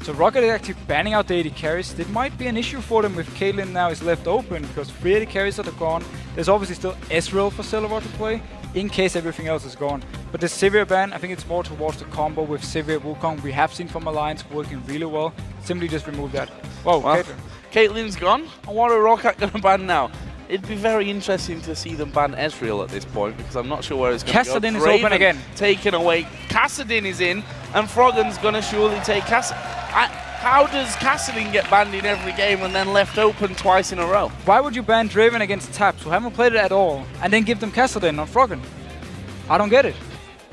So Roccat is actually banning out the AD carries. It might be an issue for them if Caitlyn now is left open, because 3 AD carries are gone. There's obviously still Ezreal for Silver to play, in case everything else is gone. But the Sivir ban, I think it's more towards the combo with Sivir Wukong we have seen from Alliance working really well. Simply just remove that. Whoa, well, Caitlyn. Caitlyn's gone, and what are Roccat going to ban now? It'd be very interesting to see them ban Ezreal at this point, because I'm not sure where it's going to go. Kassadin is open again. Taken away. Kassadin is in, and Froggen's going to surely take Kassadin. How does Kassadin get banned in every game and then left open twice in a row? Why would you ban Draven against Taps, who haven't played it at all, and then give them Kassadin on Froggen? I don't get it.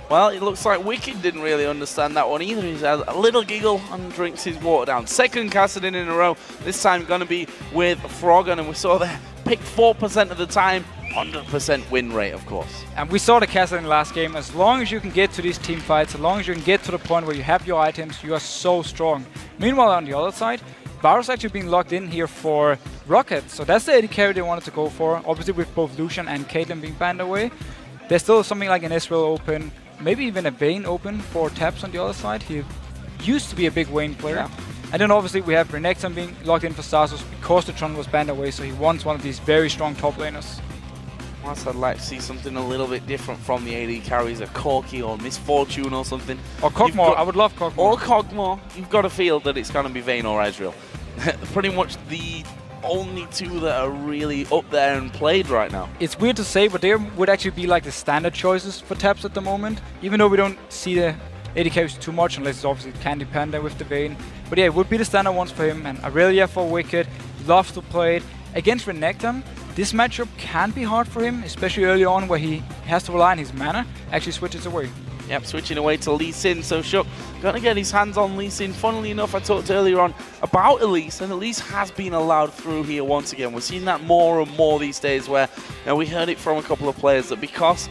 Well, it looks like Wicked didn't really understand that one either. He's had a little giggle and drinks his water down. Second Kassadin in a row, this time going to be with Froggen, and we saw there, pick 4% of the time, 100% win rate, of course. And we saw the Kassadin last game. As long as you can get to these team fights, as long as you can get to the point where you have your items, you are so strong. Meanwhile, on the other side, Varus actually being locked in here for Roccat. So that's the AD carry they wanted to go for. Obviously with both Lucian and Caitlyn being banned away. There's still something like an Ezreal open, maybe even a Vayne open for Taps on the other side. He used to be a big Vayne player. Yeah. And then obviously we have Renekton being locked in for Stasos because the Tron was banned away, so he wants one of these very strong top laners. Whilst I'd like to see something a little bit different from the AD carries, a Corki or Misfortune or something. Or Kog'Maw, I would love Kog'Maw. Or Kog'Maw, you've got to feel that it's going to be Vayne or Ezreal. Pretty much the only two that are really up there and played right now. It's weird to say, but they would actually be like the standard choices for Taps at the moment, even though we don't see the AD carries too much, unless it's obviously Candy Panda with the Vayne. But yeah, it would be the standard ones for him, and Aurelia for Wicked. Loves to play it. Against Renekton, this matchup can be hard for him, especially early on where he has to rely on his mana, actually switches away. Yep, switching away to Lee Sin, so Shook going to get his hands on Lee Sin. Funnily enough, I talked earlier on about Elise, and Elise has been allowed through here once again. We're seeing that more and more these days where we heard it from a couple of players that because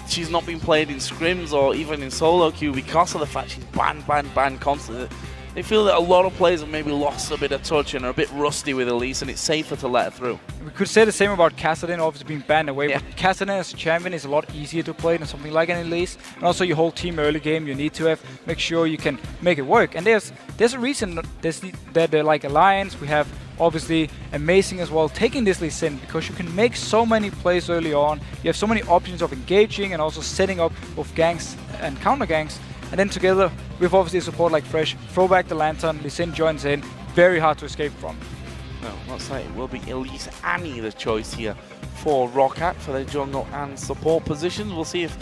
she's not been played in scrims or even in solo queue because of the fact she's banned constantly, they feel that a lot of players have maybe lost a bit of touch and are a bit rusty with Elise, and it's safer to let her through. We could say the same about Kassadin, obviously being banned away, but Kassadin as a champion is a lot easier to play than something like an Elise. And also your whole team early game, you need to make sure you can make it work. And there's a reason that they're like Alliance. We have obviously Amazing as well, taking this Lee Sin, because you can make so many plays early on. You have so many options of engaging and also setting up both ganks and counter ganks. And then together with obviously support like Fresh, throw back the Lantern, Lee Sin joins in, very hard to escape from. Well, looks like it will be Elise Annie the choice here for Roccat for their jungle and support positions. We'll see if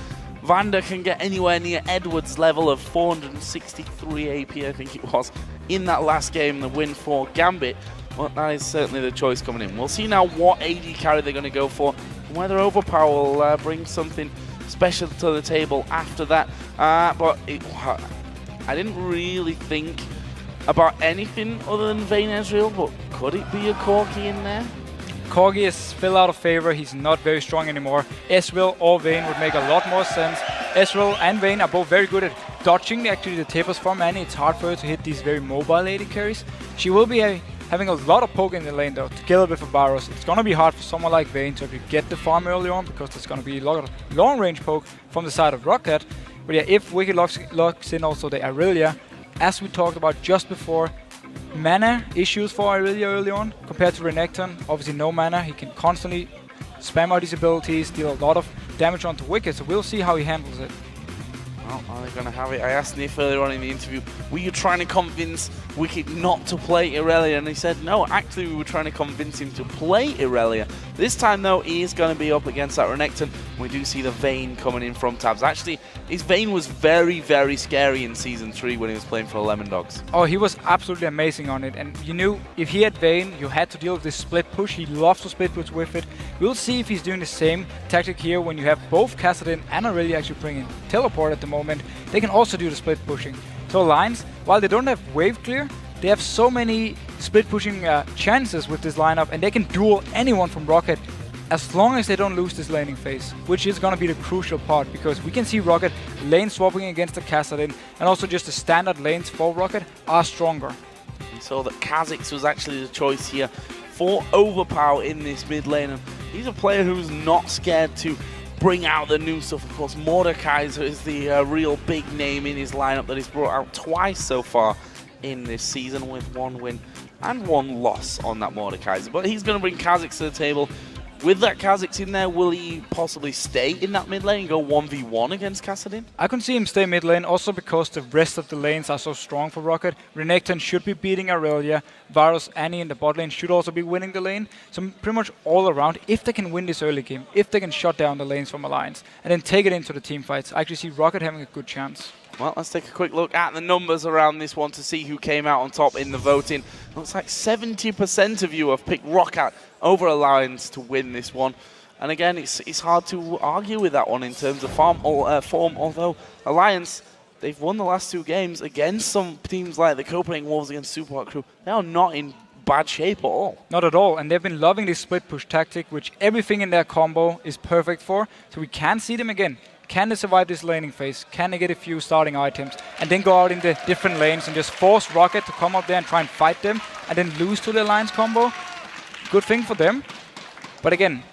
Vander can get anywhere near Edward's level of 463 AP, I think it was, in that last game, the win for Gambit. Well, that is certainly the choice coming in. We'll see now what AD carry they're going to go for, and whether Overpower will bring something special to the table after that. But I didn't really think about anything other than Vayne Ezreal, but could it be a Corki in there? Corgi is still out of favor. He's not very strong anymore. Ezreal or Vayne would make a lot more sense. Ezreal and Vayne are both very good at dodging actually the tables from Annie. It's hard for her to hit these very mobile AD carries. She will be having a lot of poke in the lane though, together with a Varus. It's going to be hard for someone like Vayne to actually get the farm early on, because there's going to be a lot of long range poke from the side of Roccat. But yeah, if Wicked locks in also the Aurelia, as we talked about just before, mana issues for Aurelia early on compared to Renekton. Obviously no mana, he can constantly spam out his abilities, deal a lot of damage onto Wicked, so we'll see how he handles it. Well, are they going to have it? I asked Nif earlier on in the interview, were you trying to convince Wicked not to play Aurelia? And he said, no, actually we were trying to convince him to play Aurelia. This time though, he is going to be up against that Renekton. We do see the Vayne coming in from Tabs. Actually, his Vayne was very, very scary in Season 3 when he was playing for the Lemon Dogs. Oh, he was absolutely amazing on it. And you knew if he had Vayne, you had to deal with this split push. He loves to split push with it. We'll see if he's doing the same tactic here when you have both Kassadin and Aurelia actually bringing teleport at the moment. They can also do the split pushing. So Alliance, while they don't have wave clear, they have so many split pushing chances with this lineup, and they can duel anyone from Roccat as long as they don't lose this laning phase, which is going to be the crucial part, because we can see Roccat lane swapping against the Kassadin, and also just the standard lanes for Roccat are stronger. We saw that Kha'Zix was actually the choice here for Overpower in this mid lane, and he's a player who's not scared to bring out the new stuff. Of course, Mordekaiser is the real big name in his lineup that he's brought out twice so far in this season with 1 win and 1 loss on that Mordekaiser. But he's going to bring Kha'Zix to the table. With that Kha'Zix in there, will he possibly stay in that mid lane and go 1v1 against Kassadin? I can see him stay mid lane also because the rest of the lanes are so strong for Roccat. Renekton should be beating Aurelia. Varus, Annie in the bot lane should also be winning the lane. So pretty much all around, if they can win this early game, if they can shut down the lanes from Alliance and then take it into the team fights, I actually see Roccat having a good chance. Well, let's take a quick look at the numbers around this one to see who came out on top in the voting. Looks like 70% of you have picked Roccat over Alliance to win this one. And again, it's hard to argue with that one in terms of form, although Alliance, they've won the last 2 games against some teams like the Copenhagen Wolves against Superhot Crew. They are not in bad shape at all. Not at all, and they've been loving this split push tactic, which everything in their combo is perfect for, so we can see them again. Can they survive this laning phase? Can they get a few starting items and then go out in the different lanes and just force Roccat to come up there and try and fight them and then lose to the Alliance combo? Good thing for them. But again,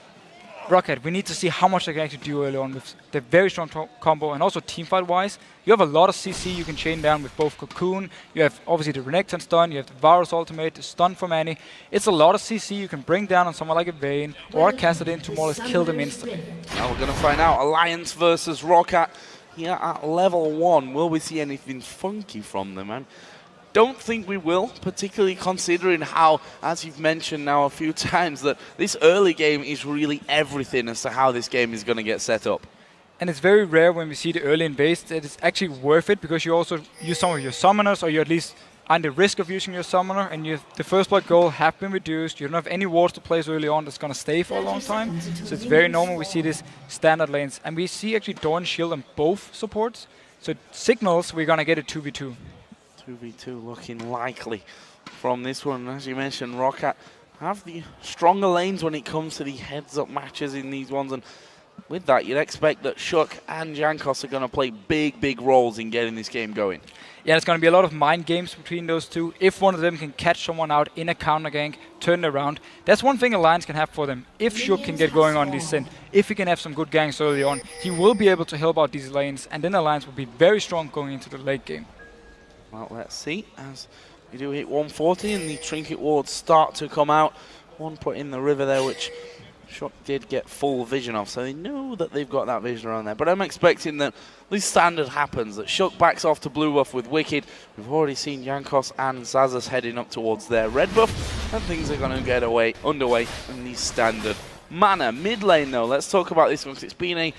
Roccat, we need to see how much they can actually do early on with the very strong combo, and also teamfight-wise. You have a lot of CC you can chain down with both Cocoon, you have obviously the Renekton stun, you have the Varus ultimate, the stun from Annie. It's a lot of CC you can bring down on someone like a Vayne or a Kassadin to more or less kill them instantly. Now we're going to find out Alliance versus Roccat here at level 1. Will we see anything funky from them, man? Don't think we will, particularly considering how, as you've mentioned now a few times, that this early game is really everything as to how this game is going to get set up. And it's very rare when we see the early invades that it's actually worth it, because you also use some of your summoners, or you at least on the risk of using your summoner, and the first blood goal have been reduced. You don't have any wards to place early on that's going to stay for a long time. So it's very normal we see this standard lanes. And we see actually Dawn Shield on both supports. So it signals we're going to get a 2v2. 2v2 looking likely from this one. As you mentioned, Roccat have the stronger lanes when it comes to the heads-up matches in these ones. And with that, you'd expect that Shuk and Jankos are going to play big roles in getting this game going. Yeah, there's going to be a lot of mind games between those two. If one of them can catch someone out in a counter gank, turn it around, that's one thing Alliance can have for them. If Shuk can get going on this Sin, if he can have some good ganks early on, he will be able to help out these lanes, and then Alliance will be very strong going into the late game. Well, let's see, as we do hit 140 and the trinket wards start to come out. One put in the river there, which Shuk did get full vision of, so they know that they've got that vision around there. But I'm expecting that this standard happens, that Shuk backs off to blue buff with Wicked. We've already seen Jankos and Zazas heading up towards their red buff, and things are going to get underway in the standard manner. Mid lane though, let's talk about this one, because it's been a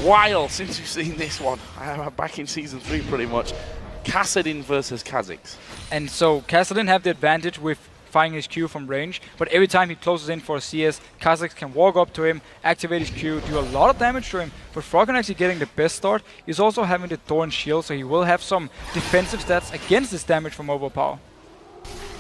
while since we've seen this one. Back in Season 3 pretty much. Kassadin versus Kha'Zix. And so Kassadin have the advantage with firing his Q from range, but every time he closes in for a CS, Kha'Zix can walk up to him, activate his Q, do a lot of damage to him. But Froggen actually getting the best start. He's also having the Thorn Shield, so he will have some defensive stats against this damage from overpower.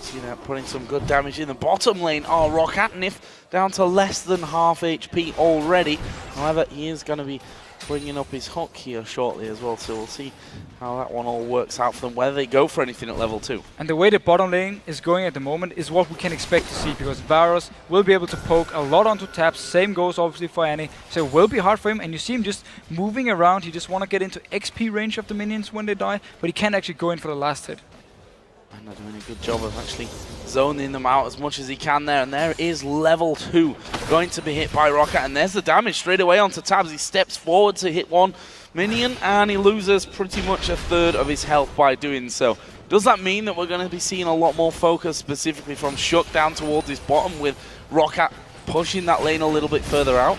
See that putting some good damage in the bottom lane. Oh, Roccat Nif down to less than half HP already. However, he is going to be bringing up his hook here shortly as well, so we'll see how that one all works out for them, whether they go for anything at level 2. And the way the bottom lane is going at the moment is what we can expect to see, because Varus will be able to poke a lot onto taps. Same goes obviously for Annie, so it will be hard for him, and you see him just moving around. He just want to get into XP range of the minions when they die, but he can't actually go in for the last hit. And they're doing a good job of actually zoning them out as much as he can there. And there is level 2 going to be hit by Roccat. And there's the damage straight away onto Tabs. He steps forward to hit one minion, and he loses pretty much a third of his health by doing so. Does that mean that we're going to be seeing a lot more focus specifically from Shuk down towards his bottom, with Roccat pushing that lane a little bit further out?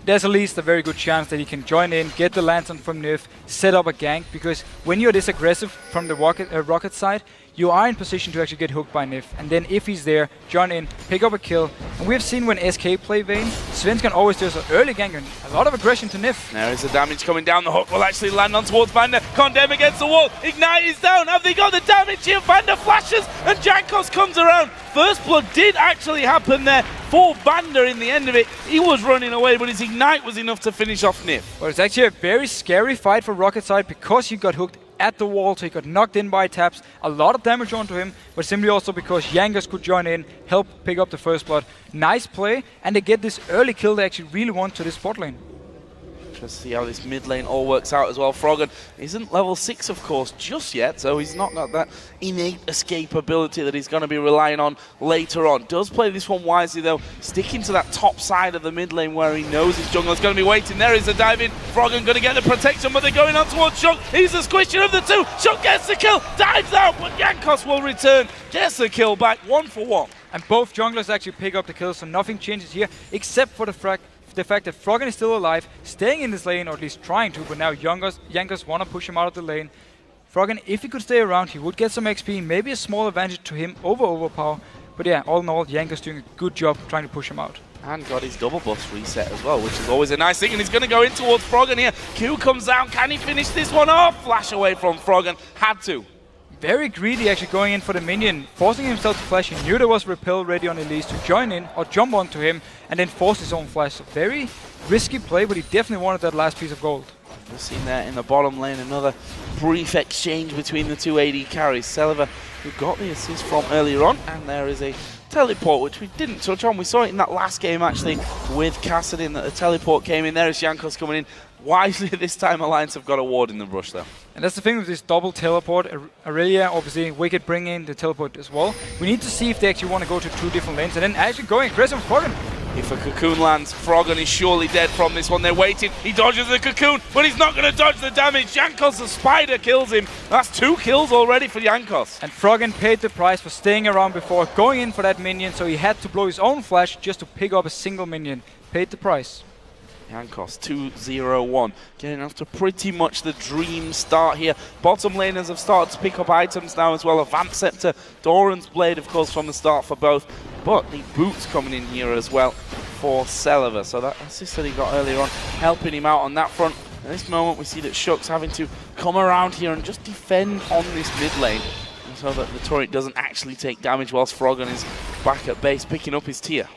There's at least a very good chance that he can join in, get the lantern from Nif, set up a gank, because when you're this aggressive from the Roccat side, you are in position to actually get hooked by Nif. And then if he's there, join in, pick up a kill. And we've seen when SK play Vayne, Sven can always do an early gank and a lot of aggression to Nif. There is the damage coming down. The hook will actually land on towards Vander. Condemn against the wall. Ignite is down. Have they got the damage here? Vander flashes and Jankos comes around. First blood did actually happen there for Vander in the end of it. He was running away, but his Ignite was enough to finish off Nif. Well, it's actually a very scary fight for Roccat side, because he got hooked at the wall, so he got knocked in by taps, a lot of damage onto him, but simply also because Jankos could join in, help pick up the first blood. Nice play, and they get this early kill they actually really want to this bot lane. Interesting to see how this mid lane all works out as well. Froggen isn't level 6, of course, just yet, so he's not got that innate escape ability that he's going to be relying on later on. Does play this one wisely, though, sticking to that top side of the mid lane where he knows his jungler's going to be waiting. There is a dive in. Froggen going to get the protection, but they're going on towards Shuk. He's the squisher of the two. Shuk gets the kill, dives out, but Jankos will return, gets the kill back, 1 for 1. And both junglers actually pick up the kills, so nothing changes here, except for the fact that Froggen is still alive, staying in this lane, or at least trying to, but now Jankos want to push him out of the lane. Froggen, if he could stay around, he would get some XP, maybe a small advantage to him over Overpower. But yeah, all in all, Jankos doing a good job trying to push him out. And got his double buff reset as well, which is always a nice thing. And he's going to go in towards Froggen here. Q comes down. Can he finish this one off? Flash away from Froggen. Had to. Very greedy actually going in for the minion, forcing himself to flash. He knew there was repel ready on Elise to join in or jump onto him and then force his own flash. So very risky play, but he definitely wanted that last piece of gold. We've seen there in the bottom lane another brief exchange between the two AD carries. Celiver, who got the assist from earlier on, and there is a teleport, which we didn't touch on. We saw it in that last game actually with Kassadin, that the teleport came in. There is Jankos coming in. Wisely this time, Alliance have got a ward in the brush though. And that's the thing with this double teleport. Aurelia, obviously, Wicked bring in the teleport as well. We need to see if they actually want to go to 2 different lanes and then actually going aggressive with Froggen. If a cocoon lands, Froggen is surely dead from this one. They're waiting. He dodges the cocoon, but he's not going to dodge the damage. Jankos, the spider, kills him. That's 2 kills already for Jankos. And Froggen paid the price for staying around before going in for that minion, so he had to blow his own flash just to pick up a single minion. Paid the price. Jankos 2-0-1, getting off to pretty much the dream start here. Bottom laners have started to pick up items now as well. A Vamp Scepter, Doran's Blade, of course, from the start for both. But the boots coming in here as well for Celiver. So that assist that he got earlier on, helping him out on that front. At this moment, we see that Shuk's having to come around here and just defend on this mid lane, so that the turret doesn't actually take damage whilst Froggen is back at base, picking up his tier.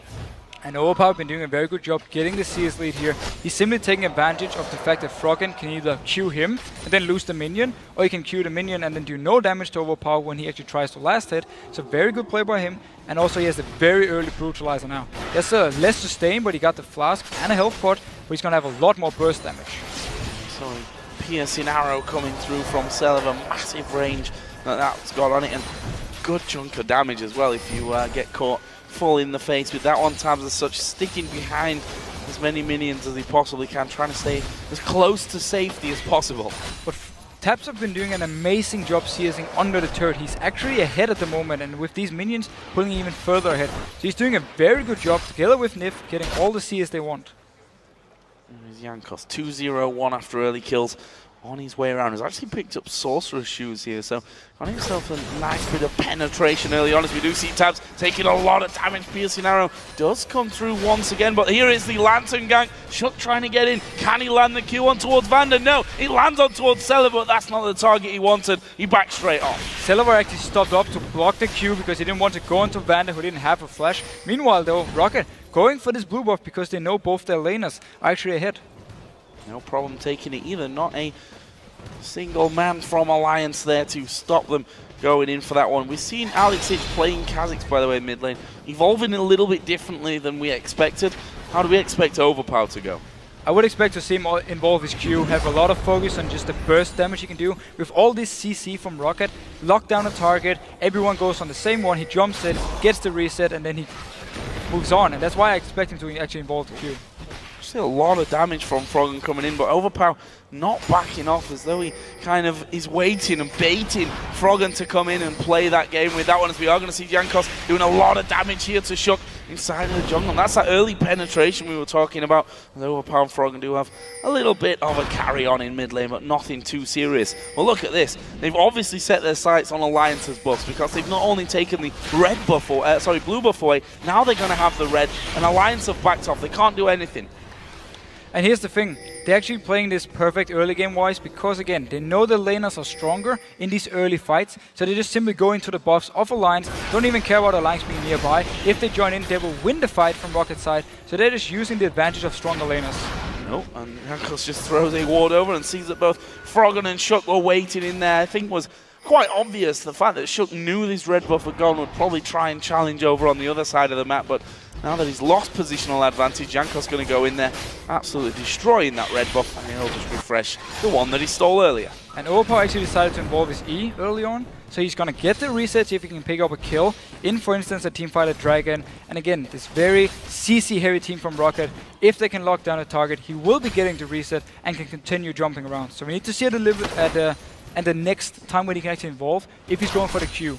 And Overpower been doing a very good job getting the CS lead here. He's simply taking advantage of the fact that Froggen can either Q him and then lose the minion, or he can Q the minion and then do no damage to Overpower when he actually tries to last hit. It's a very good play by him, and also he has a very early Brutalizer now. There's less sustain, but he got the flask and a health pot, but he's going to have a lot more burst damage. So piercing arrow coming through from Celiver, massive range that's got on it, and good chunk of damage as well if you get caught full in the face with that one. Tabs as such, sticking behind as many minions as he possibly can, trying to stay as close to safety as possible. But Tabs have been doing an amazing job CSing under the turret. He's actually ahead at the moment, and with these minions pulling even further ahead. So he's doing a very good job together with Nif, getting all the CS they want. There's Jankos 2-0-1 after early kills. On his way around, he's actually picked up Sorcerer's Shoes here, so got himself a nice bit of penetration early on, as we do see Tabs taking a lot of damage. Piercing arrow does come through once again, but here is the Lantern Gang. Shuk trying to get in. Can he land the Q on towards Vander? No, he lands on towards Celiver, but that's not the target he wanted. He backed straight off. Celiver actually stopped up to block the Q because he didn't want to go into Vander, who didn't have a flash. Meanwhile though, Roccat going for this blue buff because they know both their laners are actually ahead. No problem taking it either. Not a single man from Alliance there to stop them going in for that one. We've seen Alexic playing Kha'Zix, by the way, mid lane, evolving a little bit differently than we expected. How do we expect Overpower to go? I would expect to see him involve his Q, have a lot of focus on just the burst damage he can do. With all this CC from Roccat, lock down a target, everyone goes on the same one, he jumps it, gets the reset, and then he moves on. And that's why I expect him to actually involve the Q. Still a lot of damage from Froggen coming in, but Overpower not backing off, as though he kind of is waiting and baiting Froggen to come in and play that game with that one, as we are going to see Jankos doing a lot of damage here to Shuk inside of the jungle. And that's that early penetration we were talking about. Overpower and Froggen do have a little bit of a carry on in mid lane, but nothing too serious. Well, look at this. They've obviously set their sights on Alliance's buffs, because they've not only taken the red buff, or, blue buff away, now they're going to have the red, and Alliance have backed off. They can't do anything. And here's the thing, they're actually playing this perfect early game wise because again, they know the laners are stronger in these early fights, so they just simply go into the buffs of Alliance, don't even care about Alliance being nearby. If they join in, they will win the fight from Rocket's side, so they're just using the advantage of stronger laners. Nope, and Jankos just throws a ward over and sees that both Froggen and Shuk were waiting in there. I think was quite obvious. The fact that Shook knew this red buff had gone would probably try and challenge over on the other side of the map, but now that he's lost positional advantage, Jankos going to go in there, absolutely destroying that red buff, and he'll just refresh the one that he stole earlier. And Overpower actually decided to involve his E early on, so he's going to get the reset, see if he can pick up a kill in, for instance, a teamfighter Dragon. And again, this very CC-heavy team from Roccat, if they can lock down a target, he will be getting the reset and can continue jumping around. So we need to see it a little bit at the next time when he can actually involve, if he's going for the Q.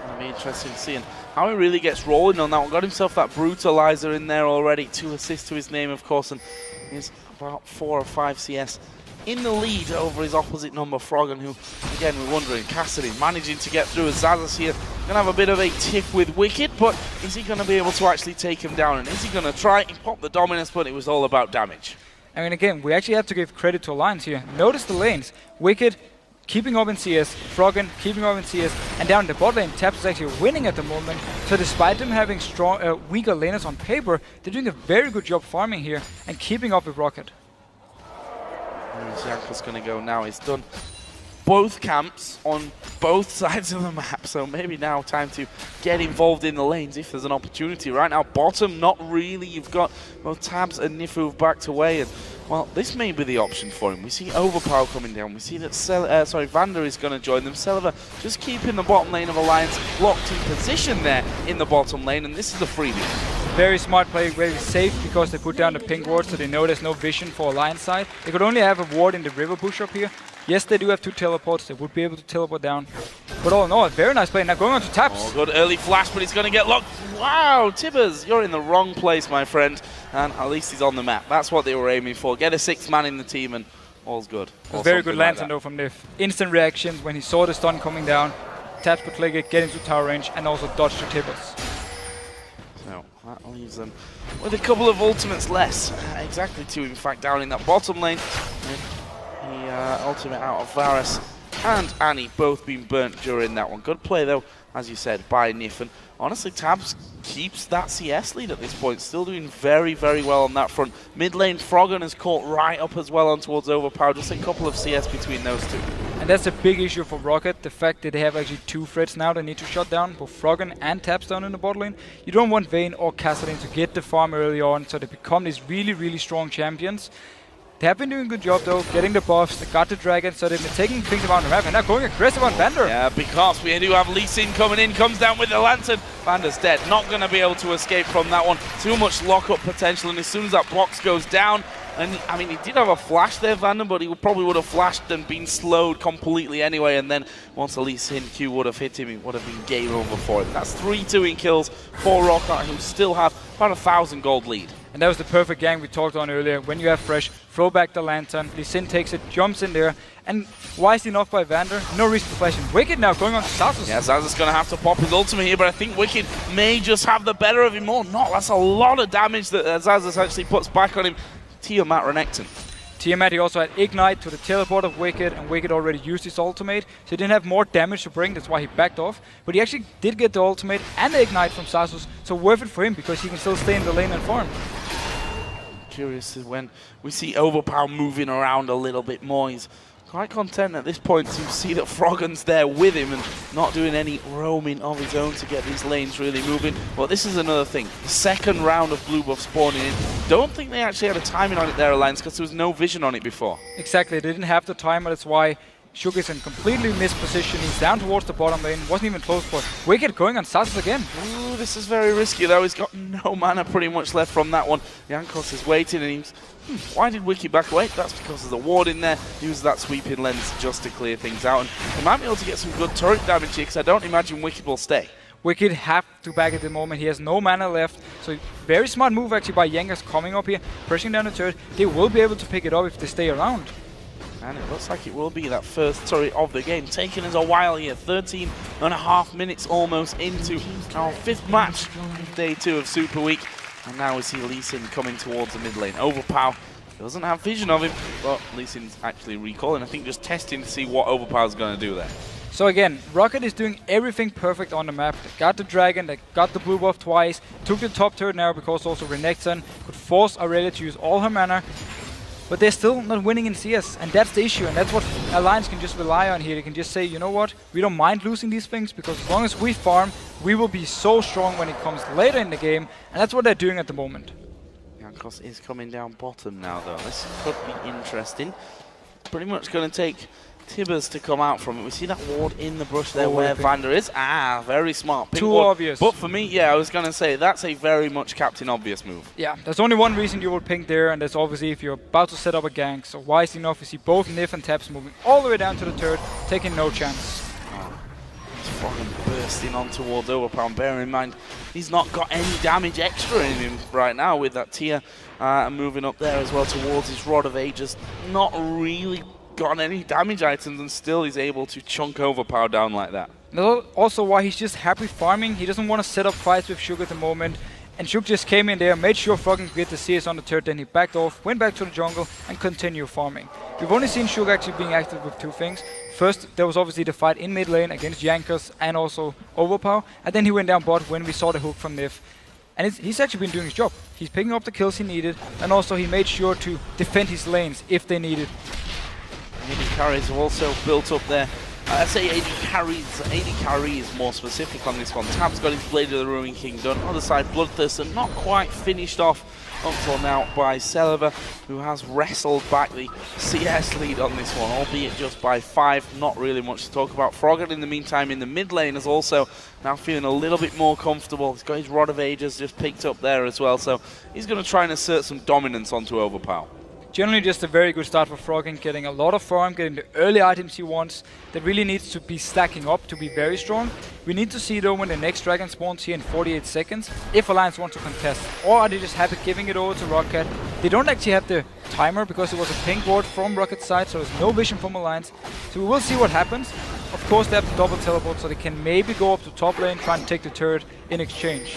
It'll be interesting seeing how he really gets rolling on that one. Got himself that Brutalizer in there already, 2 assists to his name, of course, and he's about 4 or 5 CS in the lead over his opposite number, Froggen, who, again, we're wondering, Cassidy managing to get through as Zazas here. Going to have a bit of a tiff with Wicked, but is he going to be able to actually take him down? And is he going to try and pop the dominance, but it was all about damage? I mean, again, we actually have to give credit to Alliance here. Notice the lanes. Wicked keeping up in CS, Froggen keeping up in CS, and down in the bot lane, Taps is actually winning at the moment. So despite them having strong, weaker laners on paper, they're doing a very good job farming here and keeping up with Roccat. Jankos going to go now. He's done both camps on both sides of the map, so maybe now time to get involved in the lanes if there's an opportunity. Right now, bottom, not really. You've got both Tabs and Nifu have backed away, and well, this may be the option for him. We see Overpower coming down. We see that Vander is going to join them. Celiva just keeping the bottom lane of Alliance locked in position there in the bottom lane, and this is a freebie. Very smart play, very safe, because they put down the pink ward, so they know there's no vision for Alliance side. They could only have a ward in the river push up here. Yes, they do have 2 teleports. They would be able to teleport down. But all in all, a very nice play. Now going on to Taps. Oh, good early flash, but he's going to get locked. Wow, Tibbers, you're in the wrong place, my friend. And at least he's on the map. That's what they were aiming for. Get a 6th man in the team, and all's good. Very good lantern though from Nif. Instant reactions when he saw the stun coming down. Taps could click it, get into tower range, and also dodge the Tibbers. So that leaves them with a couple of ultimates less. Exactly 2, in fact, down in that bottom lane. The ultimate out of Varus and Annie both being burnt during that one. Good play though, as you said, by Nif. And honestly, Tabs keeps that CS lead at this point. Still doing very, very well on that front. Mid lane, Froggen has caught right up as well on towards Overpower. Just a couple of CS between those two. And that's a big issue for Roccat, the fact that they have actually 2 threats now they need to shut down, both Froggen and Taps down in the bot lane. You don't want Vayne or Cassidy to get the farm early on, so they become these really, really strong champions. They have been doing a good job though, getting the buffs, they got the dragon, so they've been taking things around the map, and now going aggressive on Vander. Yeah, because we do have Lee Sin coming in, comes down with the lantern. Vander's dead, not going to be able to escape from that one. Too much lock-up potential, and as soon as that box goes down, and I mean, he did have a flash there, Vander, but he probably would have flashed and been slowed completely anyway, and then once the Lee Sin Q would have hit him, it would have been game over for him. That's 3-2 in kills for Roccat, who still have about 1,000 gold lead. And that was the perfect gang we talked on earlier. When you have Fresh, throw back the lantern, Lee Sin takes it, jumps in there, and wisely enough by Vander, no reason to flash in. Wicked now going on to Zazas. Yeah, Zazas going to have to pop his ultimate here, but I think Wicked may just have the better of him or not. That's a lot of damage that Zazas actually puts back on him. Tiamat Renekton. Tiamat, he also had Ignite to the teleport of Wicked, and Wicked already used his ultimate, so he didn't have more damage to bring, that's why he backed off. But he actually did get the ultimate and the Ignite from Zazas, so worth it for him, because he can still stay in the lane and farm. Curious when we see Overpower moving around a little bit more. He's quite content at this point to see that Froggen's there with him and not doing any roaming of his own to get these lanes really moving. But this is another thing. The second round of blue buff spawning in. Don't think they actually had a timing on it there, Alliance, because there was no vision on it before. Exactly, they didn't have the timer, that's why Shook is in completely missed position. He's down towards the bottom lane, wasn't even close for Wicked going on Zazas again. Ooh, this is very risky though. He's got no mana pretty much left from that one. Jankos is waiting and he's, why did Wicked back away? That's because there's a ward in there. Use that sweeping lens just to clear things out. And he might be able to get some good turret damage here, because I don't imagine Wicked will stay. Wicked have to back at the moment. He has no mana left. So very smart move actually by Jankos coming up here, pressing down the turret. They will be able to pick it up if they stay around. And it looks like it will be that first turret of the game. Taking us a while here, 13.5 minutes almost into our 5th match of day 2 of Super Week. And now we see Lee Sin coming towards the mid lane. Overpower doesn't have vision of him, but Lee Sin's actually recalling. I think just testing to see what Overpower's going to do there. So again, Roccat is doing everything perfect on the map. They got the dragon, they got the blue buff twice, took the top turret now because also Renekton could force Aurelia to use all her mana. but they're still not winning in CS, and that's the issue, and that's what Alliance can just rely on here. They can just say, you know what, we don't mind losing these things, because as long as we farm, we will be so strong when it comes later in the game, and that's what they're doing at the moment. Jankos is coming down bottom now, though. This could be interesting. Pretty much going to take Tibbers to come out from it. We see that ward in the brush there where Vander is. Very smart. Too obvious. But for me, yeah, I was going to say, that's a very much Captain Obvious move. Yeah, there's only one reason you would ping there, and that's obviously if you're about to set up a gank. So wise enough, you see both Nif and Taps moving all the way down to the turret, taking no chance. It's fucking bursting on towards Overpound. Bear in mind, he's not got any damage extra in him right now with that tier. And moving up there as well towards his Rod of Ages. Not really got any damage items, and still he's able to chunk Overpower down like that. That's also why he's just happy farming. He doesn't want to set up fights with Shug at the moment. And Shug just came in there, made sure Froggen could get the CS on the turret, then he backed off, went back to the jungle, and continued farming. We've only seen Shug actually being active with two things. First, there was obviously the fight in mid lane against Jankos and also Overpower, and then he went down bot when we saw the hook from Nif. And he's actually been doing his job. He's picking up the kills he needed, and also he made sure to defend his lanes if they needed. AD carries have also built up there. I say AD carries more specific on this one. Tab's got his Blade of the Ruin King done. Other side, Bloodthirster not quite finished off until now by Celiva, who has wrestled back the CS lead on this one, albeit just by 5. Not really much to talk about. Froggen, in the meantime, in the mid lane is also now feeling a little bit more comfortable. He's got his Rod of Ages just picked up there as well, so he's going to try and assert some dominance onto Overpower. Generally just a very good start for Froggen, getting a lot of farm, getting the early items he wants. That really needs to be stacking up to be very strong. We need to see though when the next dragon spawns here in 48 seconds, if Alliance want to contest. Or are they just happy giving it over to Roccat? They don't actually have the timer because it was a pink ward from Rockat's side, so there's no vision from Alliance. So we will see what happens. Of course they have the double teleport, so they can maybe go up to top lane, try and take the turret in exchange.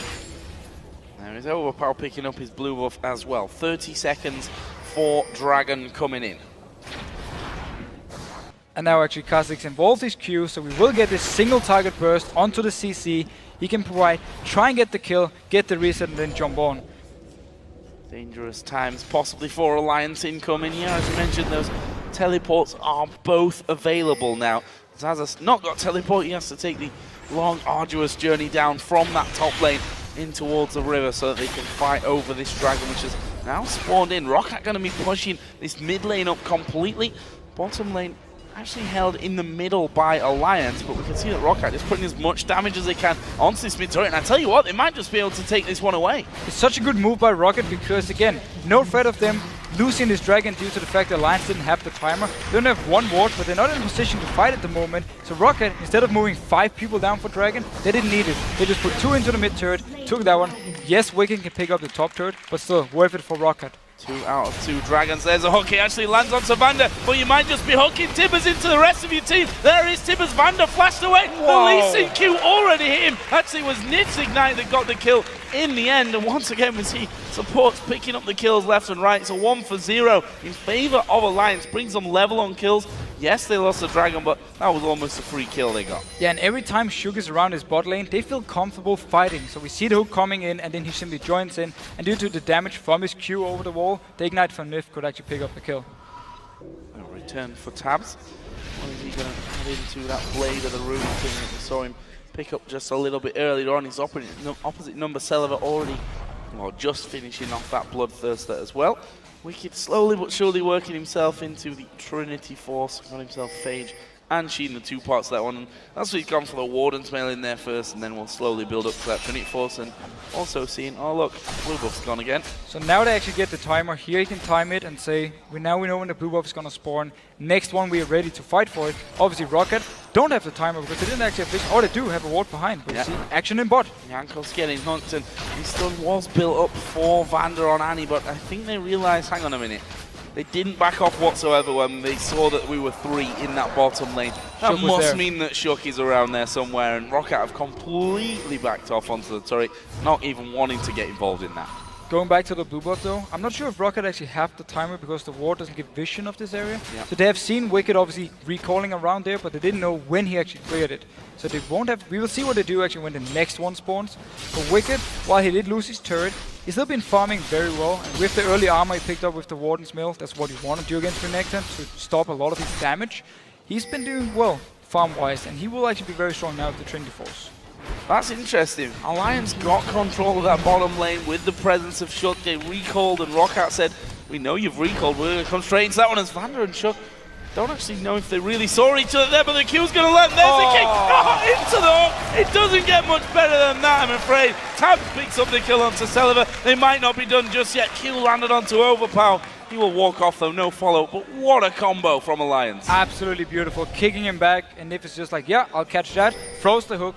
There is Overpower picking up his blue buff as well. 30 seconds for Dragon coming in. And now actually Kha'Zix involves his Q, so we will get this single target burst onto the CC. He can provide, try and get the kill, get the reset, and then jump on. Dangerous times possibly for Alliance incoming here. As you mentioned, those teleports are both available now. Zaza's not got teleport, he has to take the long, arduous journey down from that top lane in towards the river so that they can fight over this dragon, which has now spawned in. Roccat going to be pushing this mid lane up completely. Bottom lane actually held in the middle by Alliance, but we can see that Roccat is putting as much damage as they can onto this mid turret, and I tell you what, they might just be able to take this one away. It's such a good move by Roccat because, again, no threat of them losing this dragon due to the fact that Alliance didn't have the timer. They don't have one ward, but they're not in a position to fight at the moment. So Roccat, instead of moving 5 people down for dragon, they didn't need it. They just put 2 into the mid turret, took that one. Yes, Wigan can pick up the top turret, but still worth it for Roccat. 2 out of 2 dragons. There's a hook. He actually lands on Vander, but you might just be hooking Tibbers into the rest of your team. There is Tibbers. Vander flashed away. Whoa. The Lee Sin Q already hit him. Actually, it was Nid's Ignite that got the kill in the end. And once again, we see supports picking up the kills left and right. It's a 1 for 0 in favor of Alliance. Brings them level on kills. Yes, they lost the dragon, but that was almost a free kill they got. Yeah, and every time Shug is around his bot lane, they feel comfortable fighting. So we see the hook coming in, and then he simply joins in. And due to the damage from his Q over the wall, the Ignite from Nif could actually pick up the kill. A return for Tabs. What is he going to head into that Blade of the Ruin thing that we saw him pick up just a little bit earlier on? His opposite number, Celiva, already, well, just finishing off that Bloodthirster as well. Wicked slowly but surely working himself into the Trinity Force. Got himself Phage and Sheen, the 2 parts of that one. And that's what he's gone for, the Warden's Mail in there first, and then we'll slowly build up to that Trinity Force. And also seeing, oh look, blue buff's gone again. So now they actually get the timer. Here he can time it and say, now we know when the blue buff is going to spawn. Next one we are ready to fight for it. Obviously Roccat don't have the timer because they didn't actually have vision. Oh, they do have a ward behind, but you see action in bot. Jankos getting hooked, and his stun was built up for Vander on Annie, but I think they realised, hang on a minute, they didn't back off whatsoever when they saw that we were 3 in that bottom lane. That must mean that Shook is around there somewhere, and Roccat have completely backed off onto the turret, not even wanting to get involved in that. Going back to the blue bot though, I'm not sure if Roccat actually have the timer because the ward doesn't give vision of this area. Yeah. So they have seen Wicked obviously recalling around there, but they didn't know when he actually cleared it. So they won't have. We will see what they do actually when the next one spawns. For Wicked, while he did lose his turret, he's still been farming very well. And with the early armor he picked up with the Warden's Mill, that's what you want to do against Renekton to stop a lot of his damage. He's been doing well farm-wise, and he will actually be very strong now with the Trinity Force. That's interesting. Alliance got control of that bottom lane with the presence of Shook. They recalled, and Roccat said, we know you've recalled, we're going to come straight into that one. As Vander and Shook don't actually know if they really saw each other there, but the Q's going to land. There's the kick. Oh, into the hook. It doesn't get much better than that, I'm afraid. Tabs picks up the kill onto Celiver. They might not be done just yet. Q landed onto Overpower. He will walk off though, no follow, but what a combo from Alliance. Absolutely beautiful. Kicking him back, and Nif is just like, yeah, I'll catch that. Throws the hook.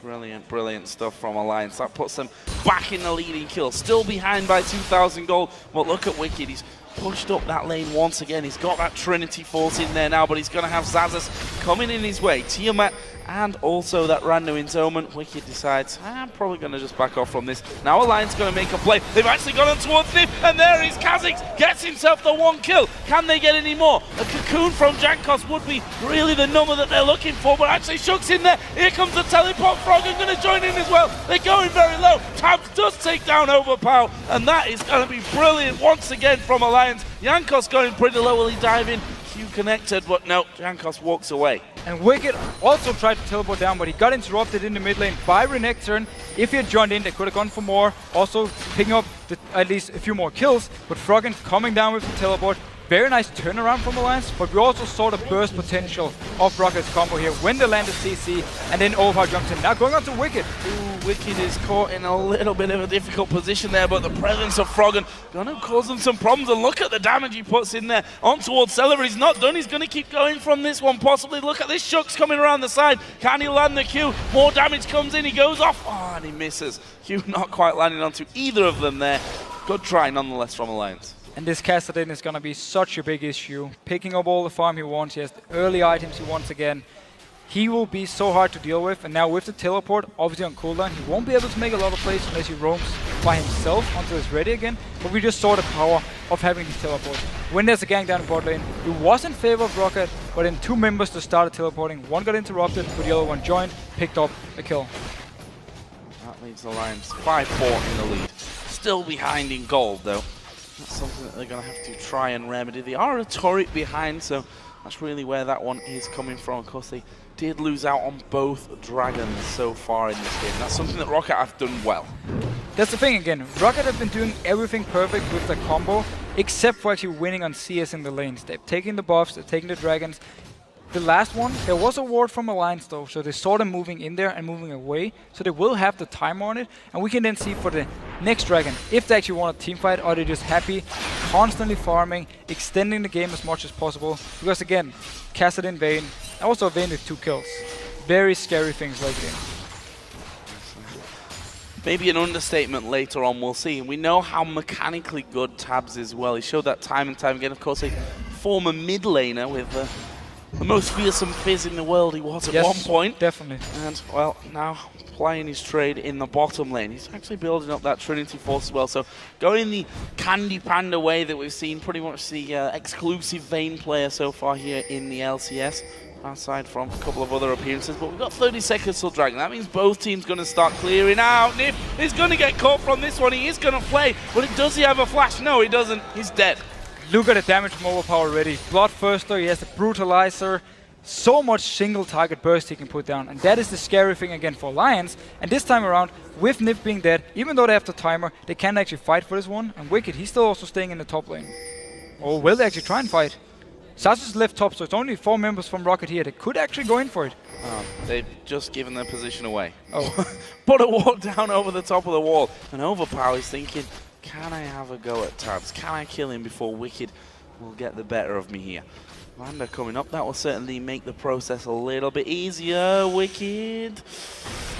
Brilliant, brilliant stuff from Alliance. That puts them back in the leading kill. Still behind by 2,000 gold. But look at Wicked. He's pushed up that lane once again. He's got that Trinity Force in there now, but he's going to have Xaxus coming in his way. Tiamat and also that random Entombment. Wicked decides, I'm probably going to just back off from this. Now Alliance going to make a play. They've actually gone on towards Nif, and there is Kha'Zix. Gets himself the one kill. Can they get any more? A cocoon from Jankos would be really the number that they're looking for, but actually Shook's in there. Here comes the teleport. Froggen going to join in as well. They're going very low. Tabs does take down Overpower, and that is going to be brilliant once again from Alliance. Jankos going pretty low. Will he dive in? Q connected, but no, Jankos walks away. And Wicked also tried to teleport down, but he got interrupted in the mid lane by Renekton. If he had joined in, they could have gone for more. Also picking up at least a few more kills, but Froggen coming down with the teleport. Very nice turnaround from Alliance, but we also saw the burst potential of Rocket's combo here when they landed CC, and then Overpower jumps in. Now going on to Wicked. Ooh, Wicked is caught in a little bit of a difficult position there, but the presence of Froggen going to cause them some problems, and look at the damage he puts in there on towards Celiver. He's not done. He's going to keep going from this one, possibly. Look at this. Shook's coming around the side. Can he land the Q? More damage comes in. He goes off. Oh, and he misses. Q not quite landing onto either of them there. Good try nonetheless from Alliance. And this Kassadin is going to be such a big issue. Picking up all the farm he wants, he has the early items he wants again. He will be so hard to deal with, and now with the teleport, obviously on cooldown, he won't be able to make a lot of plays unless he roams by himself until he's ready again. But we just saw the power of having these teleports. When there's a gang down in bot lane, it was in favor of Roccat, but then two members just started teleporting. One got interrupted, but the other one joined, picked up a kill. That leaves Alliance 5-4 in the lead. Still behind in gold though. That's something that they're going to have to try and remedy. They are a turret behind, so that's really where that one is coming from. Of course, they did lose out on both dragons so far in this game. That's something that Roccat have done well. That's the thing again. Roccat have been doing everything perfect with the combo, except for actually winning on CS in the lanes. They've taken the buffs, they've taken the dragons. The last one, there was a ward from Alliance though, so they saw them moving in there and moving away, so they will have the time on it, and we can then see for the next dragon, if they actually want a team fight, or they're just happy, constantly farming, extending the game as much as possible, because again, Kassadin Vayne, also Vayne with 2 kills. Very scary things like this. Maybe an understatement later on, we'll see. We know how mechanically good Tabs is well. He showed that time and time again. Of course, a former mid laner with the most fearsome fizz in the world he was at one point. Definitely. And, well, now playing his trade in the bottom lane. He's actually building up that Trinity Force as well. So going the Candy Panda way that we've seen, pretty much the exclusive Vayne player so far here in the LCS, aside from a couple of other appearances. But we've got 30 seconds till Dragon. That means both teams going to start clearing out. Nif is going to get caught from this one. He is going to play, but does he have a flash? No, he doesn't. He's dead. Look at the damage from Overpower already. Bloodthirster, he has the Brutalizer. So much single target burst he can put down. And that is the scary thing again for Alliance. And this time around, with Nif being dead, even though they have the timer, they can actually fight for this one. And Wicked, he's still also staying in the top lane. Or will they actually try and fight? Xaxus left top, so it's only 4 members from Roccat here. They could actually go in for it. They've just given their position away. Oh. Put a wall down over the top of the wall. And Overpower is thinking, can I have a go at Tabs? Can I kill him before Wicked will get the better of me here? Vander coming up. That will certainly make the process a little bit easier. Wicked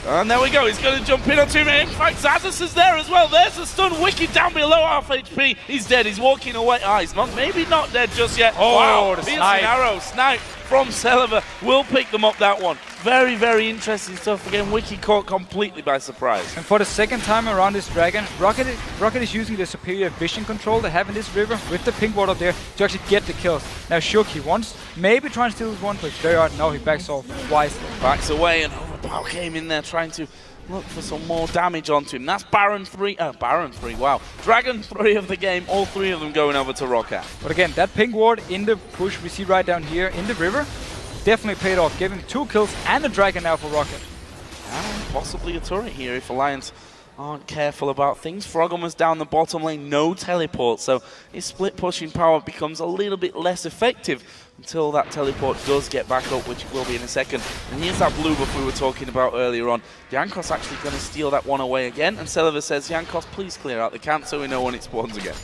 And there we go, he's going to jump in onto him. In fact, Xaxus is there as well. There's the stun. Wicked down below half HP. He's dead, he's walking away. Ah, he's not, maybe not dead just yet. Oh, wow, the piercing snipe. arrow, snipe from Celiva. Will pick them up that one. Very, very interesting stuff. Again, Wicked caught completely by surprise. And for the second time around this dragon, Roccat is using the superior vision control they have in this river with the pink ward up there to actually get the kills. Now Shook, he wants maybe trying to steal one, but it's very hard. Now he backs off wisely. Backs away, and Overpower came in there trying to look for some more damage onto him. That's Baron 3, wow. Dragon 3 of the game, all three of them going over to Roccat. But again, that pink ward in the push we see right down here in the river definitely paid off, giving 2 kills and a dragon now for Roccat. And possibly a turret here if Alliance aren't careful about things. Froggen was down the bottom lane, no teleport, so his split pushing power becomes a little bit less effective until that teleport does get back up, which it will be in a second. And here's that blue buff we were talking about earlier on. Jankos actually going to steal that one away again, and Celiva says, Jankos, please clear out the camp so we know when it spawns again.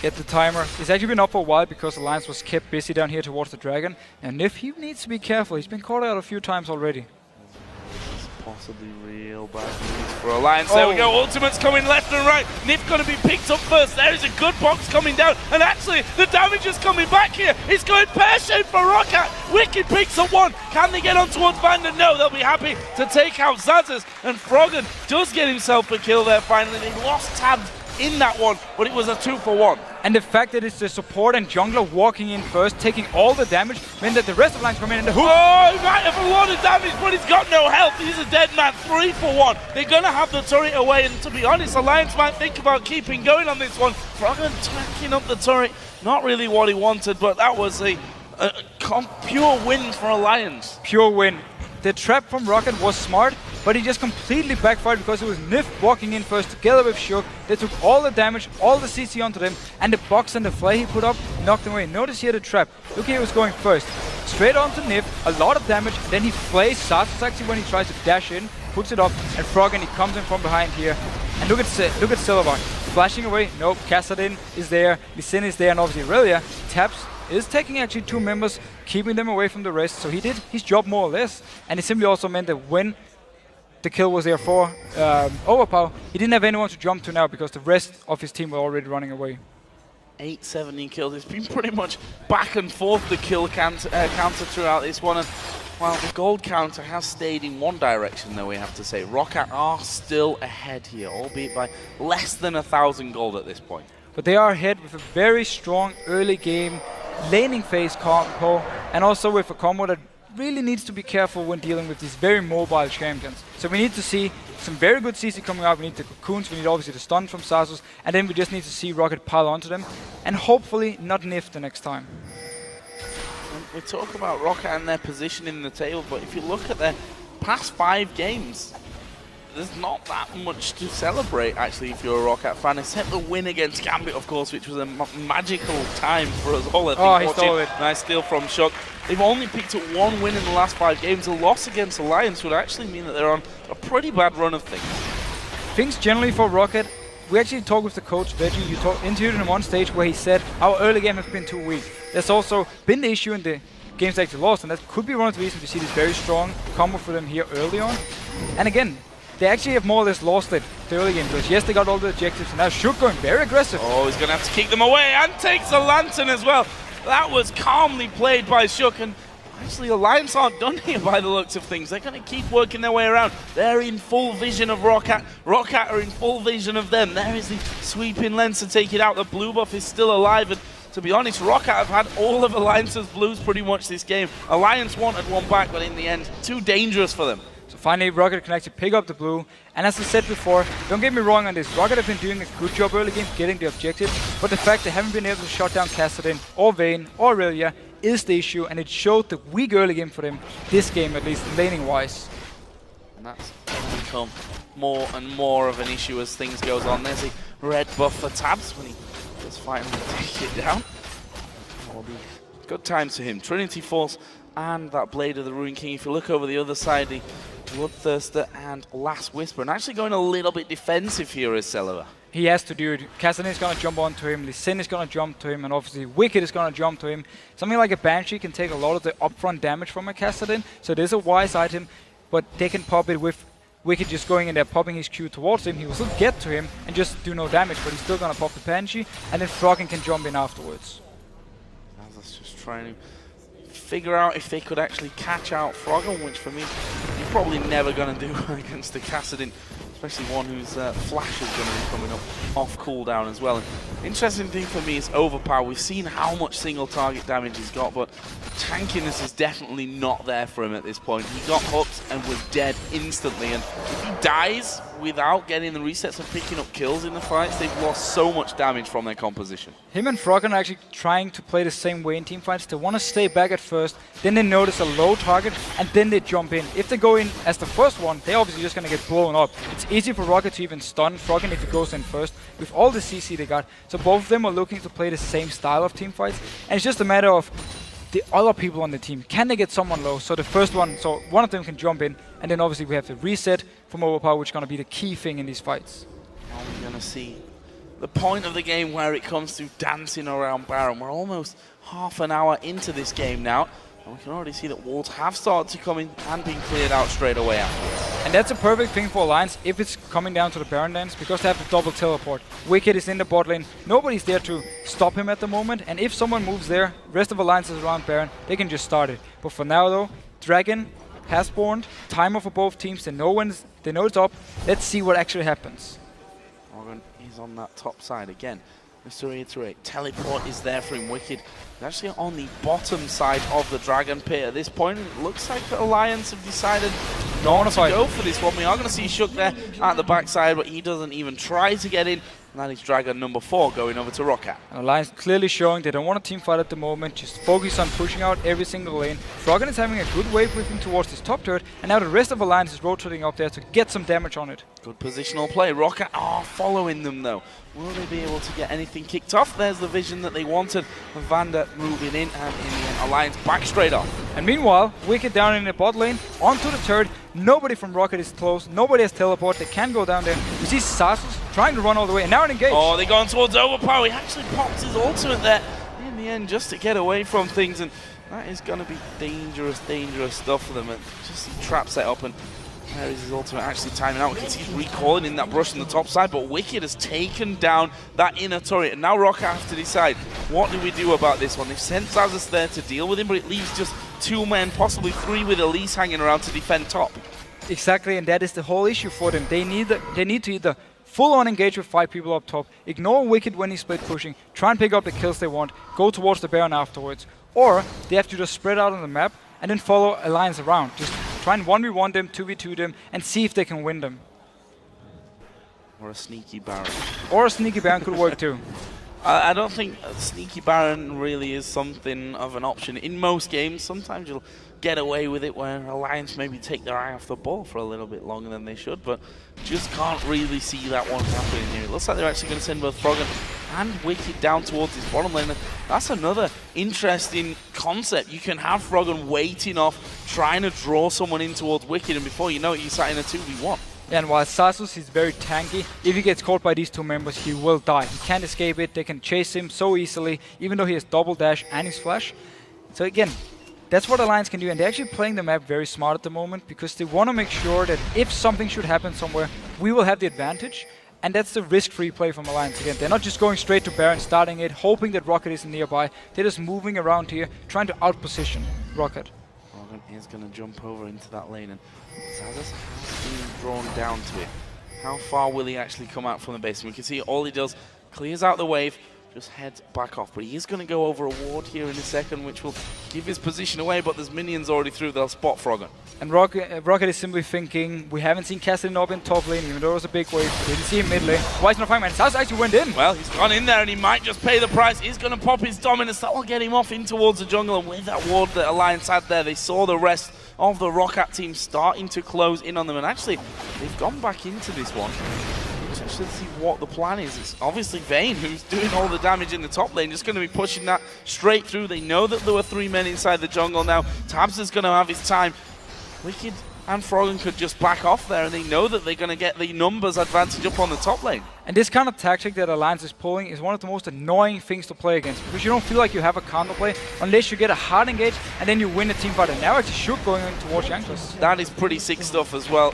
Get the timer. It's actually been up for a while because Alliance was kept busy down here towards the dragon. And Nif, he needs to be careful. He's been caught out a few times already. It's possibly real bad news for Alliance. There we go. Ultimates coming left and right. Nif going to be picked up first. There is a good box coming down. And actually, the damage is coming back here. It's going pear-shaped for Roccat. Wicked picks up one. Can they get on towards Vanda? No, they'll be happy to take out Xaxus. And Froggen does get himself a kill there finally. They lost tabs in that one, but it was a 2-for-1. And the fact that it's the support and jungler walking in first, taking all the damage, meant that the rest of the lines come in and the hook. Oh, he might have a lot of damage, but he's got no health. He's a dead man. 3-for-1. They're going to have the turret away, and to be honest, Alliance might think about keeping going on this one. Froggen tanking up the turret. Not really what he wanted, but that was a pure win for Alliance. Pure win. The trap from Roccat was smart, but he just completely backfired because it was Nif walking in first together with Shook. They took all the damage, all the CC onto them, and the box and the flay he put up knocked them away. Notice here the trap. Look, he was going first. Straight onto Nif, a lot of damage, then he flays Xaxus actually when he tries to dash in, puts it up, and Froggen, he comes in from behind here. And look at Silver. Flashing away, nope, Kassadin is there, Lee Sin is there, and obviously Aurelia taps. Is taking actually 2 members, keeping them away from the rest. So he did his job more or less. And it simply also meant that when the kill was there for Overpower, he didn't have anyone to jump to now because the rest of his team were already running away. 8-17 kills. It's been pretty much back and forth the kill counter throughout this one. And while the gold counter has stayed in one direction, though, we have to say, Roccat are still ahead here, albeit by less than 1,000 gold at this point. But they are ahead with a very strong early game laning phase combo, and also with a combo that really needs to be careful when dealing with these very mobile champions. So we need to see some very good CC coming out. We need the cocoons, we need obviously the stun from Xaxus, and then we just need to see Roccat pile onto them, and hopefully not Nif the next time. We talk about Roccat and their position in the table, but if you look at their past 5 games, there's not that much to celebrate, actually, if you're a Roccat fan, except the win against Gambit, of course, which was a magical time for us all. I think, he stole it. Nice steal from Shook. They've only picked up 1 win in the last 5 games. A loss against Alliance would actually mean that they're on a pretty bad run of things. Things generally for Roccat, we actually talked with the coach, Veggie. You interviewed him on one stage where he said, our early game has been too weak. There's also been the issue in the games they actually lost, and that could be one of the reasons we see this very strong combo for them here early on. And again, they actually have more or less lost it the early game because yes, they got all the objectives, and now Shook going very aggressive. Oh, he's going to have to kick them away and takes the lantern as well. That was calmly played by Shook, and actually Alliance aren't done here by the looks of things. They're going to keep working their way around. They're in full vision of Roccat. Roccat are in full vision of them. There is the sweeping lens to take it out. The blue buff is still alive, and to be honest, Roccat have had all of Alliance's blues pretty much this game. Alliance wanted one back, but in the end, too dangerous for them. Finally, Roccat can actually pick up the blue. And as I said before, don't get me wrong on this, Roccat have been doing a good job early game getting the objective, but the fact they haven't been able to shut down Kassadin or Vayne or Aurelia is the issue, and it showed the weak early game for them, this game at least, laning-wise. And that's become more and more of an issue as things goes on. There's a red buff for Tabs when he does finally take it down. Will be good times for him. Trinity Force and that Blade of the Ruin King. If you look over the other side, the Bloodthirster and Last Whisper, and actually going a little bit defensive here is Celiva. He has to do it. Kassadin is going to jump onto him, Lee Sin is going to jump to him, and obviously Wicked is going to jump to him. Something like a Banshee can take a lot of the upfront damage from a Kassadin, so it is a wise item, but they can pop it with Wicked just going in there, popping his Q towards him. He will still get to him and just do no damage, but he's still gonna pop the Banshee, and then Froggen can jump in afterwards. That's just trying to figure out if they could actually catch out Froggen, which for me, you're probably never gonna do against the Kassadin. Especially one whose flash is going to be coming up off cooldown as well. And interesting thing for me is overpower. We've seen how much single target damage he's got, but tankiness is definitely not there for him at this point. He got hooked and was dead instantly, and if he dies without getting the resets and picking up kills in the fights, they've lost so much damage from their composition. Him and Froggen are actually trying to play the same way in team fights. They want to stay back at first, then they notice a low target, and then they jump in. If they go in as the first one, they're obviously just going to get blown up. It's easy for Roccat to even stun Froggen if he goes in first, with all the CC they got. So both of them are looking to play the same style of team fights, and it's just a matter of the other people on the team. Can they get someone low? So the first one, so one of them can jump in, and then obviously we have the reset from overpower, which is going to be the key thing in these fights. Now we're going to see the point of the game where it comes to dancing around Baron. We're almost half an hour into this game now, and we can already see that wards have started to come in and been cleared out straight away afterwards. And that's a perfect thing for Alliance if it's coming down to the Baron dance, because they have the double teleport. Wicked is in the bot lane, nobody's there to stop him at the moment, and if someone moves there, rest of Alliance is around Baron, they can just start it. But for now though, Dragon has spawned, timer for both teams, they know it's up. Let's see what actually happens. Froggen is on that top side again. Just to reiterate, teleport is there for him. Wicked is actually on the bottom side of the Dragon Pit at this point. It looks like the Alliance have decided not to go for this one. We are going to see Shook there at the backside, but he doesn't even try to get in. And that is Dragon number 4 going over to Roccat. And Alliance clearly showing they don't want a team fight at the moment, just focus on pushing out every single lane. Froggen is having a good wave with him towards his top turret, and now the rest of Alliance is rotating up there to get some damage on it. Good positional play. Roccat are following them though. Will they be able to get anything kicked off? There's the vision that they wanted. Vander moving in, and in the end, Alliance back straight off. And meanwhile, Wicked down in the bot lane, onto the turret. Nobody from Roccat is close. Nobody has teleport. They can go down there. You see Sasus trying to run all the way, and now engage. Oh, they're going towards overpower. He actually pops his ultimate there in the end just to get away from things, and that is going to be dangerous, dangerous stuff for them. And just he traps that up, and there is his ultimate actually timing out. We can see he's recalling in that brush on the top side, but Wicked has taken down that inner turret, and now Roccat have to decide, what do we do about this one? They've sent Sasus there to deal with him, but it leaves just 2 men, possibly 3 with Elise hanging around to defend top. Exactly, and that is the whole issue for them. They need to either full-on engage with 5 people up top, ignore Wicked when he's split pushing, try and pick up the kills they want, go towards the Baron afterwards, or they have to just spread out on the map and then follow Alliance around. Just try and 1v1 them, 2v2 them, and see if they can win them. Or a sneaky Baron. Or a sneaky Baron could work too. I don't think a sneaky Baron really is something of an option in most games. Sometimes you'll get away with it where Alliance maybe take their eye off the ball for a little bit longer than they should, but just can't really see that one happening here. It looks like they're actually going to send both Froggen and Wicked down towards this bottom lane. And that's another interesting concept. You can have Froggen waiting off, trying to draw someone in towards Wicked, and before you know it, you sat in a 2v1. Yeah, and while Sasus is very tanky, if he gets caught by these 2 members, he will die. He can't escape it. They can chase him so easily, even though he has double dash and his flash. So again, that's what Alliance can do, and they're actually playing the map very smart at the moment, because they want to make sure that if something should happen somewhere, we will have the advantage. And that's the risk-free play from Alliance again. They're not just going straight to Baron, starting it, hoping that Roccat isn't nearby. They're just moving around here, trying to outposition Roccat. Froggen is going to jump over into that lane, and Sasus has been drawn down to it. How far will he actually come out from the base? And we can see all he does, clears out the wave, just heads back off. But he is going to go over a ward here in a second, which will give his position away, but there's minions already through. They'll spot Froggen. And Roccat is simply thinking, we haven't seen Kassadin up in top lane, even though it was a big wave. We didn't see him mid lane. Why is not fighting, man? Sasus actually went in. Well, he's gone in there, and he might just pay the price. He's going to pop his dominance. That will get him off in towards the jungle. And with that ward that Alliance had there, they saw the rest of the Roccat team starting to close in on them. And actually, they've gone back into this one. Let's see what the plan is. It's obviously Vayne who's doing all the damage in the top lane, just going to be pushing that straight through. They know that there were 3 men inside the jungle now. Tabs is going to have his time. Wicked and Froggen could just back off there, and they know that they're going to get the numbers advantage up on the top lane. And this kind of tactic that Alliance is pulling is one of the most annoying things to play against, because you don't feel like you have a counterplay unless you get a hard engage and then you win a team fight. And now it's Shook going in towards Yankees. That is pretty sick stuff as well.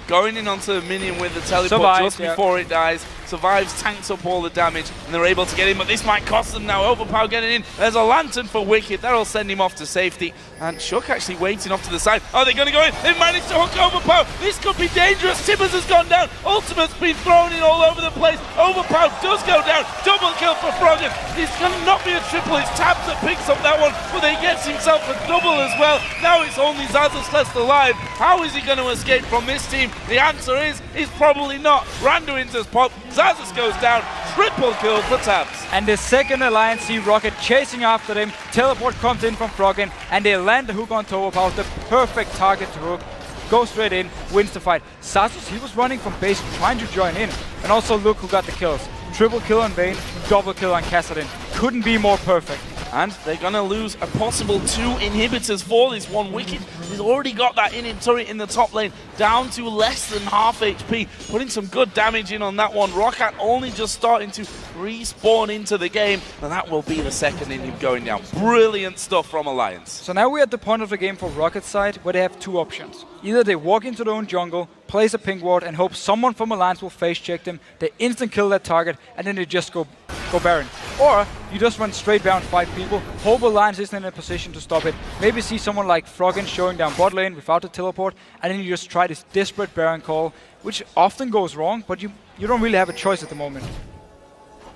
going in onto the minion with the teleport Survives, just before it dies. Survives, tanks up all the damage, and they're able to get in, but this might cost them now. Overpower getting in. There's a lantern for Wicked. That'll send him off to safety. And Shook actually waiting off to the side. Are they going to go in? They've managed to hook Overpower. This could be dangerous. Tibbers has gone down. Ultimate's been thrown in all over the place. Overpower does go down. Double kill for Froggen. It's going to not be a triple. It's Tabs that picks up that one, but he gets himself a double as well. Now it's only Xaxus left alive. How is he going to escape from this team? The answer is probably not. Randuin's has popped. Xaxus goes down. Triple kill for Tabs. And the second Alliance see Roccat chasing after them. Teleport comes in from Froggen, and they land the hook on Overpower. The perfect target to hook. Goes straight in, wins the fight. Xaxus, he was running from base trying to join in. And also look who got the kills. Triple kill on Vayne, double kill on Kassadin. Couldn't be more perfect. And they're going to lose a possible 2 inhibitors for this one. Wicked has already got that inhib turret in the top lane down to less than half HP, putting some good damage in on that one. Roccat only just starting to respawn into the game, and that will be the second inhib going down. Brilliant stuff from Alliance. So now we're at the point of the game for Rocket's side where they have 2 options. Either they walk into their own jungle, place a pink ward, and hope someone from Alliance will face check them, they instant kill that target, and then they just go Baron. Or you just run straight down 5 people, hope Alliance isn't in a position to stop it, maybe see someone like Froggen showing down bot lane without the teleport, and then you just try this desperate Baron call, which often goes wrong, but you don't really have a choice at the moment.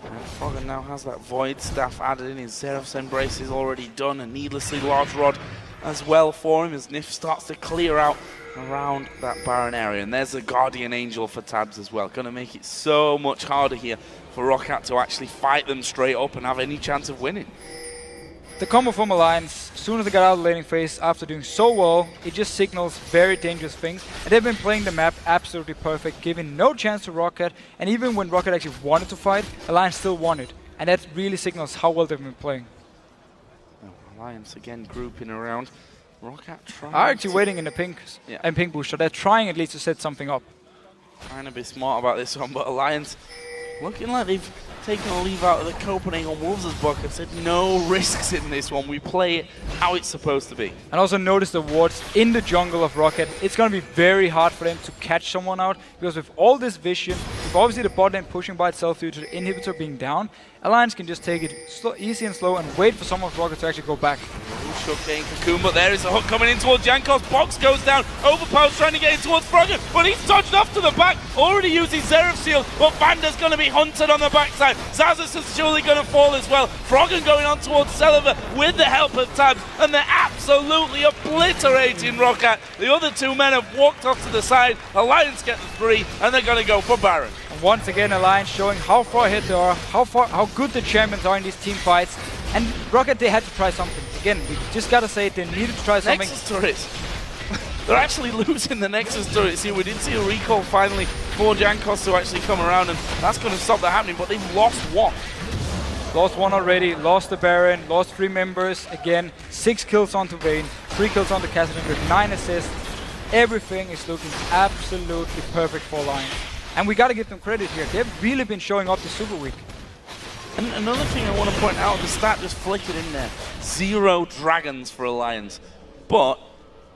And Froggen now has that Void Staff added in. His Seraph's Embrace is already done. A needlessly large rod as well for him as Nif starts to clear out around that Baron area. And there's a Guardian Angel for Tabs as well. Going to make it so much harder here for Roccat to actually fight them straight up and have any chance of winning. The combo from Alliance, as soon as they got out of the laning phase after doing so well, it just signals very dangerous things. And they've been playing the map absolutely perfect, giving no chance to Roccat. And even when Roccat actually wanted to fight, Alliance still won it. And that really signals how well they've been playing. Alliance again grouping around. Roccat trying are actually waiting in the pink booster. They're trying at least to set something up. Trying to be smart about this one, but Alliance looking like they've taken a leave out of the Copenhagen Wolves' book and said no risks in this one. We play it how it's supposed to be. And also notice the wards in the jungle of Roccat. It's going to be very hard for them to catch someone out, because with all this vision, with obviously the bot lane pushing by itself due to the inhibitor being down, Alliance can just take it easy and slow and wait for someone of Roccat to actually go back. Shook getting Cocoon, but there is a hook coming in towards Jankos. Box goes down. Overpower's trying to get in towards Froggen, but he's dodged off to the back. Already using Zeraph's shield, but Vanda's going to be hunted on the backside. Xaxus is surely going to fall as well. Froggen going on towards Celiver with the help of Tabs, and they're absolutely obliterating Roccat. The other 2 men have walked off to the side. Alliance get the 3, and they're going to go for Baron. And once again, Alliance showing how far ahead they are, how good the champions are in these team fights. And Roccat, they had to try something. Again, we just gotta say it, they needed to try something. Nexus turrets. They're actually losing the Nexus turrets here. We did see a recall finally for Jankos to actually come around, and that's going to stop that happening, but they've lost 1. Lost 1 already, lost the Baron, lost 3 members. Again, 6 kills onto Vayne, 3 kills onto Kassadin with 9 assists. Everything is looking absolutely perfect for Alliance. And we gotta give them credit here. They've really been showing up this Super Week. And another thing I want to point out, the stat just flickered in there. 0 dragons for Alliance. But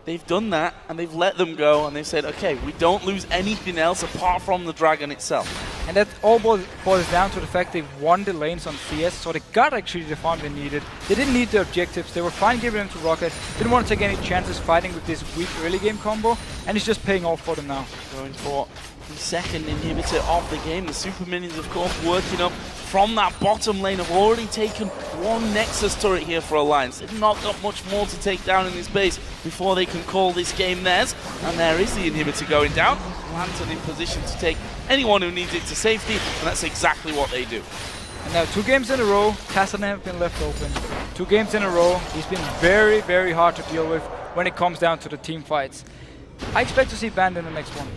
they've done that, and they've let them go, and they've said, okay, we don't lose anything else apart from the dragon itself. And that all boils down to the fact they won the lanes on CS, so they got actually the farm they needed. They didn't need the objectives, they were fine giving them to Roccat, didn't want to take any chances fighting with this weak early game combo, and it's just paying off for them now. Going for the second inhibitor of the game. The super minions, of course, working up from that bottom lane. Have already taken 1 Nexus turret here for Alliance. They've not got much more to take down in this base before they can call this game theirs. And there is the inhibitor going down. Lantern in position to take anyone who needs it to safety, and that's exactly what they do. And now 2 games in a row, Kassadin have been left open. 2 games in a row, he's been very, very hard to deal with when it comes down to the team fights. I expect to see Band in the next one.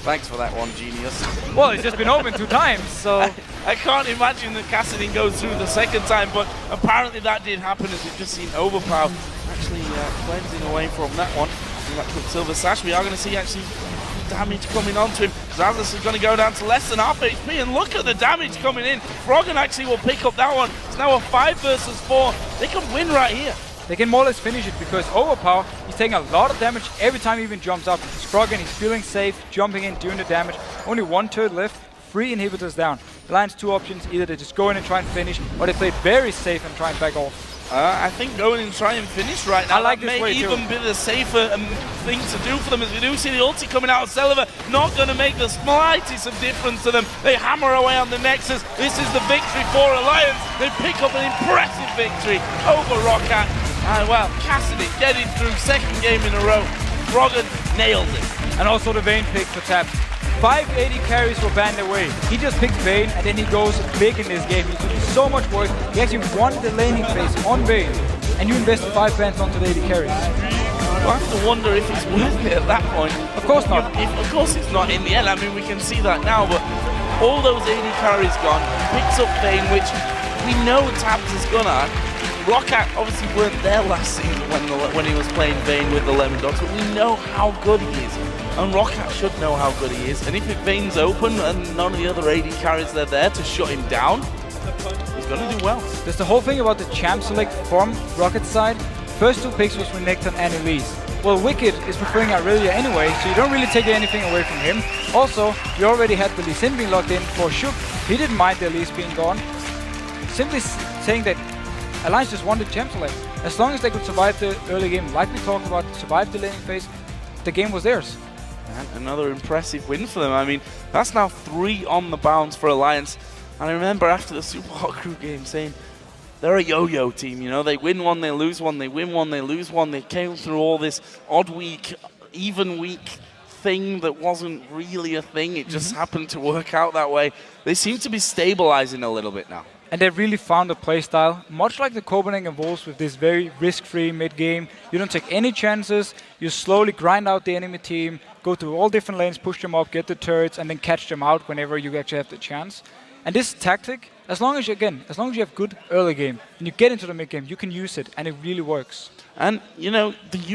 Thanks for that one, genius. Well, it's just been open 2 times, so... I can't imagine that Kassadin goes through the second time, but apparently that did happen, as we've just seen Overpower actually cleansing away from that one. And that Quicksilver Sash, we are going to see actually damage coming onto him. Xaxus is going to go down to less than half HP, and look at the damage coming in. Froggen actually will pick up that one. It's now a 5 versus 4. They could win right here. they can more or less finish it because Overpower, he's taking a lot of damage every time he even jumps up. Scroggan, he's feeling safe, jumping in, doing the damage. Only 1 turret left, 3 inhibitors down. Alliance 2 options, either they just go in and try and finish, or they play it very safe and try and back off. I think going and try and finish right now, I like that this may way even be the safer thing to do for them, as we do see the ulti coming out of Celiva, not going to make the slightest of difference to them. They hammer away on the Nexus. This is the victory for Alliance. They pick up an impressive victory over Roccat. And well, Cassidy getting through 2nd game in a row. Roggan nailed it. And also the Vayne pick for Tap. 580 carries were banned away. He just picked Vayne and then he goes big in this game. He's doing so much work. He actually won the laning phase on Vayne. And you invested 5 bans onto the 80 carries. I have to wonder if it's worth it at that point. Of course not. Of course it's not in the end. I mean, we can see that now, but all those 80 carries gone. He picks up Vayne, which we know Tabs is gonna. Roccat obviously weren't there last season when he was playing Vayne with the Lemon Dogs, but we know how good he is. And Roccat should know how good he is. And if Vayne's open and none of the other 80 carries are there to shut him down, he's going to do well. There's the whole thing about the champ select from Rocket's side. First 2 picks was Renekton and Elise. Well, Wicked is preferring Aurelia anyway, so you don't really take anything away from him. Also, you already had the Lee Sin being locked in for Shook. He didn't mind the Elise being gone. Simply saying that Alliance just wanted champ select. As long as they could survive the early game, like we talked about, survive the laning phase, the game was theirs. And another impressive win for them. I mean, that's now 3 on the bounce for Alliance. And I remember after the Super Hot Crew game saying, they're a yo-yo team, you know, they win one, they lose one, they win one, they lose one. They came through all this odd week, even week thing that wasn't really a thing. It just happened to work out that way. They seem to be stabilizing a little bit now. And they really found a playstyle, much like the Copenhagen Wolves, with this very risk-free mid-game. You don't take any chances, you slowly grind out the enemy team, go through all different lanes, push them up, get the turrets, and then catch them out whenever you actually have the chance. And this tactic, as long as you have good early game, and you get into the mid-game, you can use it, and it really works. And, you know, the